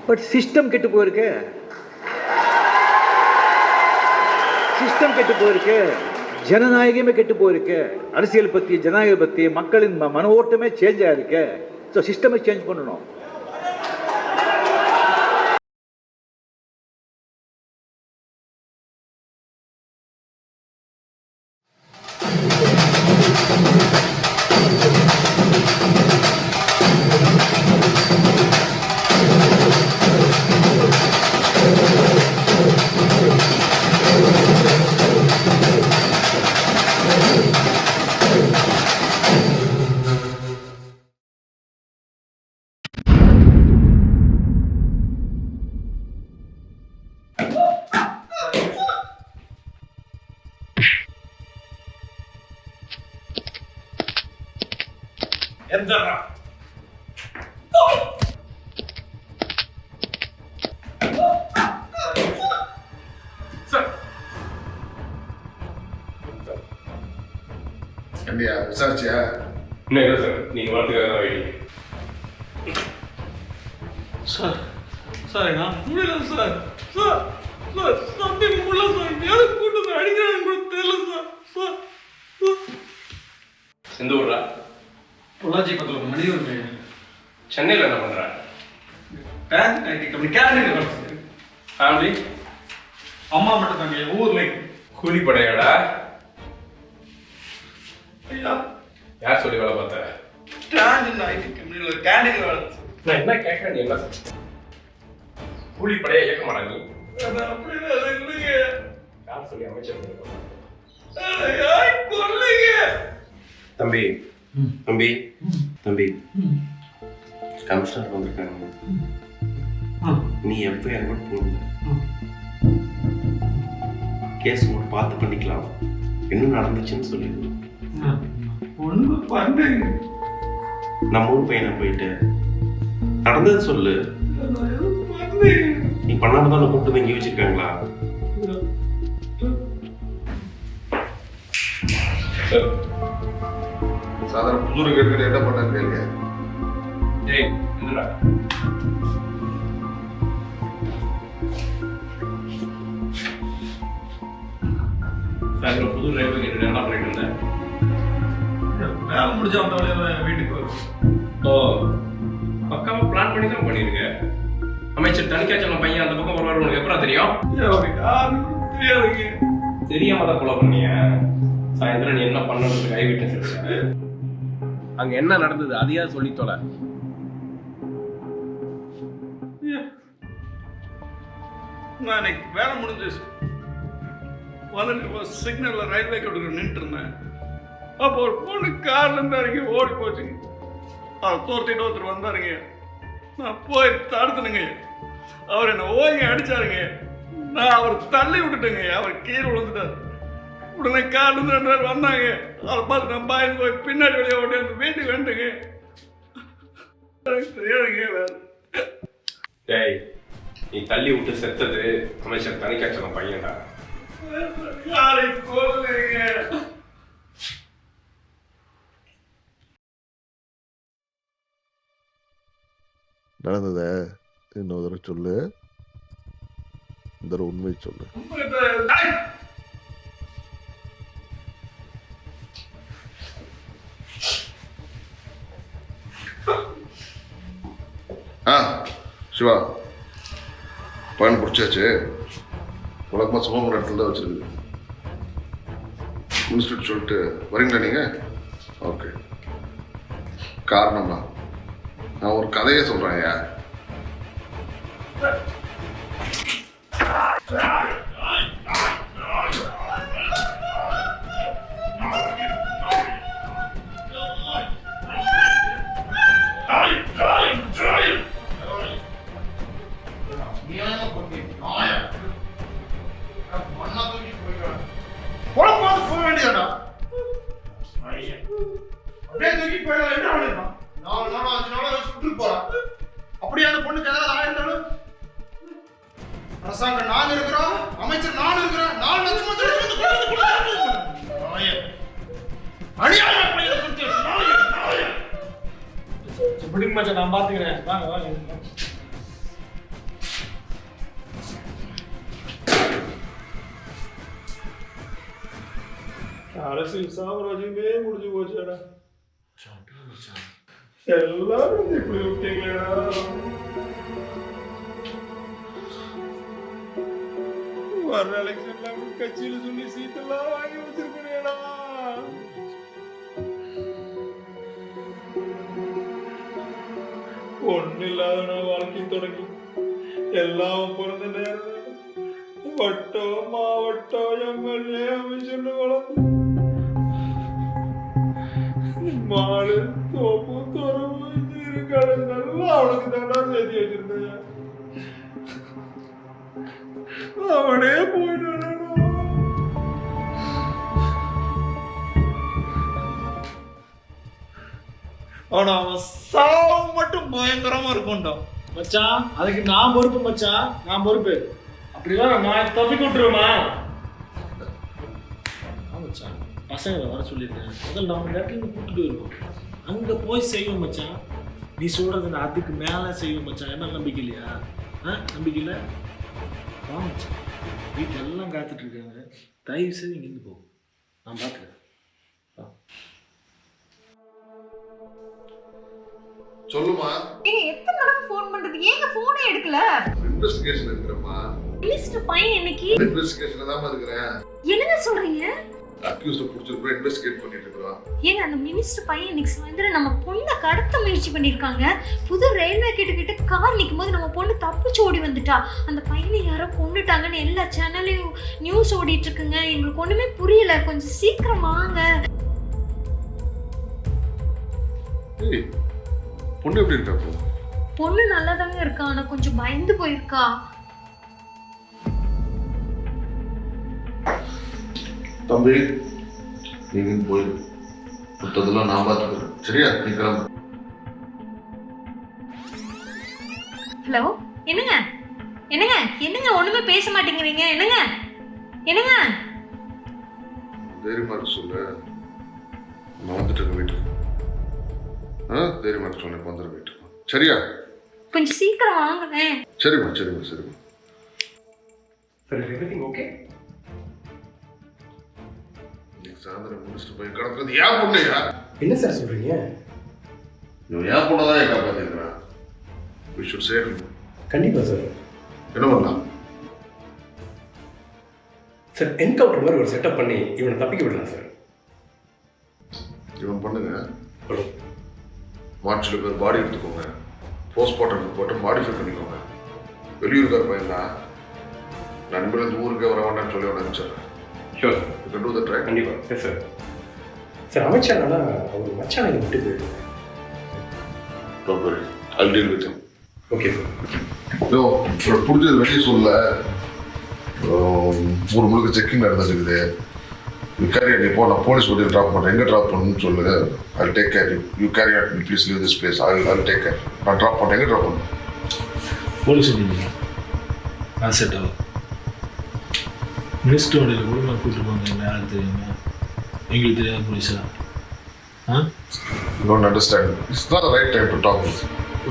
But system கெட்டு போயிருக்கு. System கெட்டு போயிருக்கு, ஜனநாயகமே கெட்டு போயிருக்கு. அரசியல் பற்றி, ஜனநாயகம் பற்றி மக்களின் மன ஓட்டமே சேஞ்ச் ஆகிருக்கு. ஸோ சிஸ்டமை சேஞ்ச் பண்ணணும். என்னையா விசாரிச்சியா? இன்னும் இல்லை சார், நீங்கள் வரதுக்காக தான் வெயிட்டிங். சார் சார் நான் முடியல சார். சார் சார் சத்தியம் முடியல சார். யாரும் கூட்டத்தை அடிக்கிறாங்க கூட தெரியல சார். சார் எந்த ஊரா? பொள்ளாச்சி பக்கத்தில் மணியூர். சென்னையில் என்ன பண்ணுறேன்? பேங்க் ஐடி கம்பெனி கேண்டீன் வேலை சார். ஃபேமிலி? அம்மா மட்டும் தாங்க. ஊரில் கூலிப்படையாடா? ஐயா யார் சொல்லி வேலை பார்த்த? கேண்டீன் ஐடி கம்பெனியில் கேண்டீன் வேலை சார். நான் என்ன கேட்குறேன், நீ என்ன சார் கூலிப்படையை இயக்க மாட்டா நீ? அப்படிதான் இல்லைங்க. யார் சொல்லி அமைச்சர் கொல்லுங்க. தம்பி தம்பி தம்பி கமிஷனர் வந்திருக்காங்க. நீ எஃப்ஐஆர் கூட போடல, கேஸ் மட்டும் பார்த்து பண்ணிக்கலாம். என்ன நடந்துச்சுன்னு சொல்லிடு. ஒன்று பண்ணுங்க. நம்ம ஊர் பையனை போயிட்டு நடந்தது சொல்லு. நீ பண்ணாம தான் கூப்பிட்டு இங்கே வச்சிருக்காங்களா? சாதாரண புதூர் கேட்டு என்ன பண்ணான்னு கேளுங்க. ஏய் என்னடா சாயந்தரம் புது ரயில்வே கேட்டு என்ன பண்ணிட்டு இருந்தேன்? வேலை முடிஞ்ச வந்தவளே வீட்டுக்கு வரும். ஓ, பக்காவா பிளான் பண்ணி தான் பண்ணிருக்க. அமைச்சர் தணிக்காச்சலம் பையன் அந்த பக்கம் வருவாரு, உனக்கு எப்பறம் தெரியும்? தெரியாதுங்க. தெரியாம தான் கொலை பண்ணிய. சாயந்தரம் நீ என்ன பண்ணது கை விட்டு அங்க என்ன நடந்தது அதையா சொல்லி தொலை. நான் இன்னைக்கு வேலை முடிஞ்சு வந்துட்டு சிக்னல்ல ரயில்வே கோட்டுக்கு நின்று இருந்தேன். அப்போ ஒரு பொண்ணு கார்ல இருந்து இறங்கி ஓடி போச்சுங்க. அவர் தோர்த்திட்டு ஒருத்தர் வந்தாருங்க. நான் போய் தடுத்துனுங்க. அவர் என்ன ஓங்கி அடிச்சாருங்க. நான் அவர் தள்ளி விட்டுட்டேங்க. அவர் கீழே விழுந்துட்டார். உடனே கார்ல இருந்து 2 பேர் வந்தாங்க. அவரை பார்த்து நான் பாய்ந்து போய் பின்னாடி வெளியே ஓடி அந்த வீட்டுக்கு வந்துட்டுங்க. தெரியாதுங்க வேற. டேய், நீ தள்ளி விட்டு செத்தது அமைச்சர் தணிக்காச்சலம் பையன்டா. யாரை கொல்லுங்க. நடந்தத இன்னொரு தடவை சொல்லு. இந்த உண்மை சொல்லு. சிவா, பயன் பிடிச்சாச்சு. வழக்கமாக சுமங்கிற இடத்துல தான் வச்சிருக்கு. இன்ஸ்டியூட் சொல்லிட்டு வரீங்களா நீங்கள்? ஓகே. காரணம்னா நான் ஒரு கதையை சொல்கிறேன். ஐயா, அப்படியே அந்த பொண்ணுக்கு ஏதாவது ஆயிருந்தாலும் அரசாங்கம் நான் இருக்கிறோம், அமைச்சர் நான் இருக்கிறேன். 4 லட்சம் நான் பாத்துக்கிறேன். அரசியல் சாம்ராஜ்யமே முடிஞ்சு போச்சாடா. எல்லாரும் இப்படி விட்டீங்களா? வர்ற எலெக்ஷன்ல கட்சியில சொல்லி சீட்டெல்லாம் வாங்கி வச்சிருக்கேடா. ஒண்ணு இல்லாத வாழ்க்கை தொடங்கி எல்லாம் பிறந்த நேரம் வட்டம் மாவட்டம் எம்எல்ஏ அமைச்சர்னு வளர்ந்து மாடு தோப்பு துறவு இருக்காடு நல்லா அவனுக்கு தாண்டா சேர்த்து வச்சிருந்தேன். அவனே போயிட்டான். ஆனா அவன் சாவு மட்டும் பயங்கரமா இருக்கும்டா. மச்சான் அதுக்கு நான் பொறுப்பு மச்சான், நான் பொறுப்பு. அப்படிலாம் நான் தப்பி விட்டுருவேமா? மச்சான் பசங்களை வர சொல்லியிருக்கேன். முதல்ல நம்ம இடத்துல கூப்பிட்டு இருக்கோம், அங்கே போய் செய்வோம் மச்சான். நீ சொல்றது நான் அதுக்கு மேலே செய்வோம் மச்சான். என்ன நம்பிக்கை இல்லையா? நம்பிக்கை இல்லை? வா மச்சான், வீட்டில் எல்லாம் காத்துட்டு இருக்காங்க. தயவு செய்து இங்கேருந்து போ, நான் பார்த்துக்கிறேன். சொல்லுமா. ஏங்க எத்தனை தடவை ஃபோன் பண்றது? ஏங்க ஃபோனே எடுக்கல? இன்வெஸ்டிகேஷன் இருக்குறமா. மினிஸ்டர் பையன் இன்னைக்கு இன்வெஸ்டிகேஷன்ல தான் இருக்கறேன். என்னங்க சொல்றீங்க? அக்யூஸ்ட் புடிச்சிட்டு இன்வெஸ்டிகேட் பண்ணிட்டு இருக்கோம். ஏங்க அந்த மினிஸ்டர் பையன் இன்னைக்கு சாயந்தரம் நம்ம பொண்ணை கடத்த முயற்சி பண்ணிருக்காங்க. புது ரயில்வே கிட்ட கார் நிக்கும்போது நம்ம பொண்ணு தப்பிச்சு ஓடி வந்துட்டா. அந்த பையனை யாரோ கொன்னுட்டாங்கன்னு எல்லா சேனல்லையும் நியூஸ் ஓடிட்டு இருக்குங்க. எங்களுக்கு ஒண்ணுமே புரியல, கொஞ்சம் சீக்கிரம் வாங்க. ஏய் பொண்ணு எப்படி இருக்கா? பொண்ணு நல்லாதாங்க இருக்கா, ஆனா கொஞ்சம் பயந்து போயிருக்கா. தம்பி நீங்க போயிடு, மற்றதெல்லாம் நான் பார்த்துக்கிறேன். சரியா? நீ கிளம்பு. ஹலோ, என்னங்க என்னங்க என்னங்க ஒண்ணுமே பேச மாட்டேங்கிறீங்க? என்னங்க என்னங்க தைரியமா சொல்லு, நான் வந்துட்டு வீட்டுக்கு. தைரியமா சொன்னேன், வந்துடுற வீட்டுக்கு. சரியா? கொஞ்சம் சீக்கிரம் வாங்குறேன். சரிம்மா சரிம்மா சரிம்மா. Sir everything okay? சாயந்தரம் மினிஸ்டர் போய் கிடக்குறது ஏன் பொண்ணையா? என்ன சார் சொல்றீங்க? இவன் ஏன் பொண்ணதான் என் காப்பாத்திருக்கிறான். We should save him. கண்டிப்பா சார். என்ன பண்ணலாம் சார்? என்கவுண்டர் மாதிரி ஒரு செட்டப் பண்ணி இவனை தப்பிக்க விடலாம் சார். இவன் பண்ணுங்க, மார்ச்சில் பேர் பாடி எடுத்துக்கோங்க, போஸ்ட்மார்ட்டம் போட்டு மாடிஃபை பண்ணிக்கோங்க. வெளியூருக்கார பையன் தான், நான் இனிமேல் ஊருக்கே வர வேண்டாம்னு சொல்லி அவனை அனுப்பிச்சிடுறேன். Sure You can do that, right? கண்டிப்பா. Yes sir. சார் அமைச்சர்னா அவர் மச்சானை விட்டு போயிடுங்க. Don't worry, I'll deal with him. Okay sir. உனக்கு பிடிச்சது வெளியே சொல்ல. ஊர் முழுக்க செக்கிங் நடந்துருக்குது. You carry on, இப்போ நான் போலீஸ் வண்டியில் ட்ராப் பண்ணுறேன். எங்கே ட்ராப் பண்ணணும்னு சொல்லு. I'll take care. You carry on, please leave this place. I'll take care. நான் ட்ராப் பண்ணுறேன். எங்கே ட்ராப் பண்ணணும்? போலீஸ் இல்லைங்க, நான் செட் ஆகும். மினிஸ்டர் வண்டியில் கூட நான் கூப்பிட்டு போங்க. என்ன யாருக்கு தெரியுங்க? எங்களுக்கு தெரியாத போலீஸா? You don't understand. It's not the right time to talk.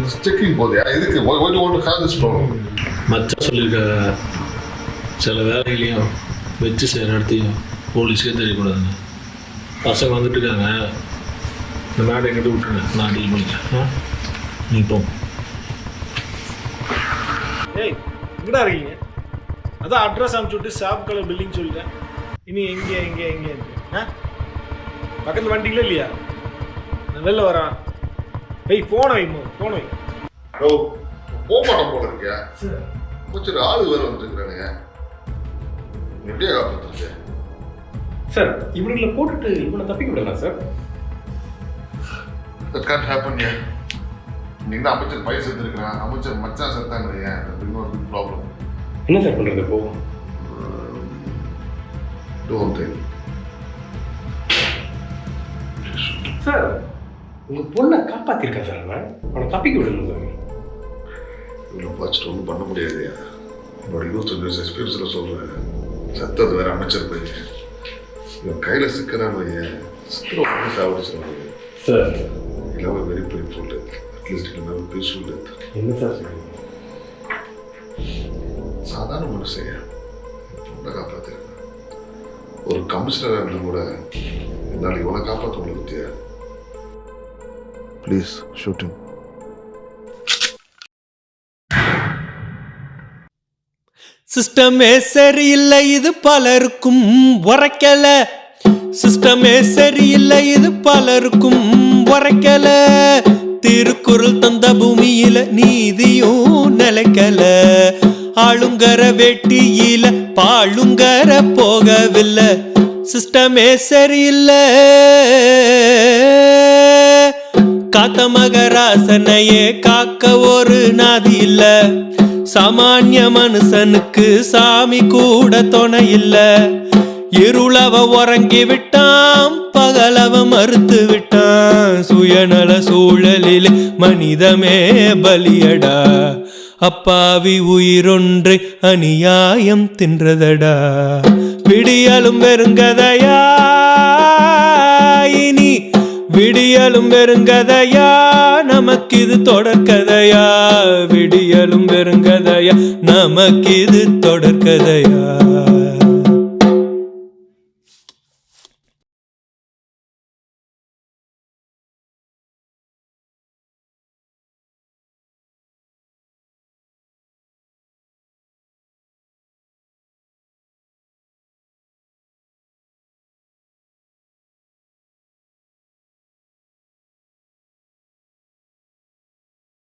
It's checking போதே. இதுக்கு why do you want to have this problem? மச்சான் சொல்லியிருக்காங்க, சில வேலைகளையும் வச்சு செய்கிற இடத்தையும் போலீஸுக்கே தெரியக்கூடாதுங்க. பசங்க வந்துட்டு இருக்காங்க, இந்த மேடை எங்கிட்ட விட்டுருங்க, நான் டீல் பண்ணிக்கிறேன். நீ போ. ஏய் எங்கடா இருக்கீங்க? அதான் அட்ரஸ் அனுப்பிச்சுட்டு சாப் கலர் பில்டிங் சொல்லிட்டேன். இனி எங்கே எங்கே எங்கே பக்கத்தில் வண்டிங்களே இல்லையா? நான் வெளில வரேன். ஏய் ஃபோனை வைமா, ஃபோனை வை. ஓ போக மாட்டோம் போல இருக்கியா? கொஞ்சம் ஆளு வேறு வந்துருக்குறானுங்க. எப்படியா காப்பாற்றுறது? சார் இவனுங்களை போட்டுட்டு இவனை தப்பிக்க விடலாம் sir. That can't happen here. நீங்க தான் அமைச்சர் பையன் செத்துருக்கிறான், அமைச்சர் மச்சான் செத்தாங்க. இன்னொரு பிக் ப்ராப்ளம். என்ன சார் பண்ணுறது இப்போ? Don't think. சார் உங்கள் பொண்ணை காப்பாற்றிருக்கேன் சார். அவனை தப்பிக்க விடணும் சார். இவ்வளோ பார்த்துட்டு ஒன்றும் பண்ண முடியாதுயா. என்னோட 25 வருஷம் எக்ஸ்பீரியன்ஸில் சொல்கிறேன். செத்தது வேறு அமைச்சர் பையன். இவன் கையில் சிக்கிறான் பையன். சிக்கிரம் சாப்பிடுச்சுருவாங்க சார். இல்லாமல் வெரி பெயின்ஃபுல் டெத். அட்லீஸ்ட் இல்லாமல் பீஸ்ஃபுல் டெத். என்ன சார் சொல்லுங்க? சாதாரண மனுஷன் பொண்ணை காப்பாற்றிருக்கேன். ஒரு கமிஷனராக இருந்து கூட என்னால் இவனை காப்பாற்ற முடியல பத்தியா. Please shooting. சிஸ்டமே சரியில்லை இது பலருக்கும் உரைக்கல. சிஸ்டமே சரியில்லை இது பலருக்கும் உரைக்கல. திருக்குறள் தந்த பூமியில நீதியும் நிலைக்கல. ஆளுங்கர வெட்டியில பாழுங்கர போகவில்லை. சிஸ்டமே சரியில்லை. காத்த மகராசனையே காக்க ஒரு நாதி இல்ல. சாமானிய மனுஷனுக்கு சாமி கூட துணை இல்ல. இருளவ உறங்கி விட்டான், பகலவ மறுத்து விட்டான். சுயநல சூழலில் மனிதமே பலியடா. அப்பாவி உயிரொன்றை அநியாயம் தின்றதடா. விடியலும் வெறுங்கதையா இனி விடியலும் வெறுங்கதையா. நமக்கிது தொடர்கதையா. விடியலும் வெறுங்கதையா நமக்கிது தொடர்கதையா.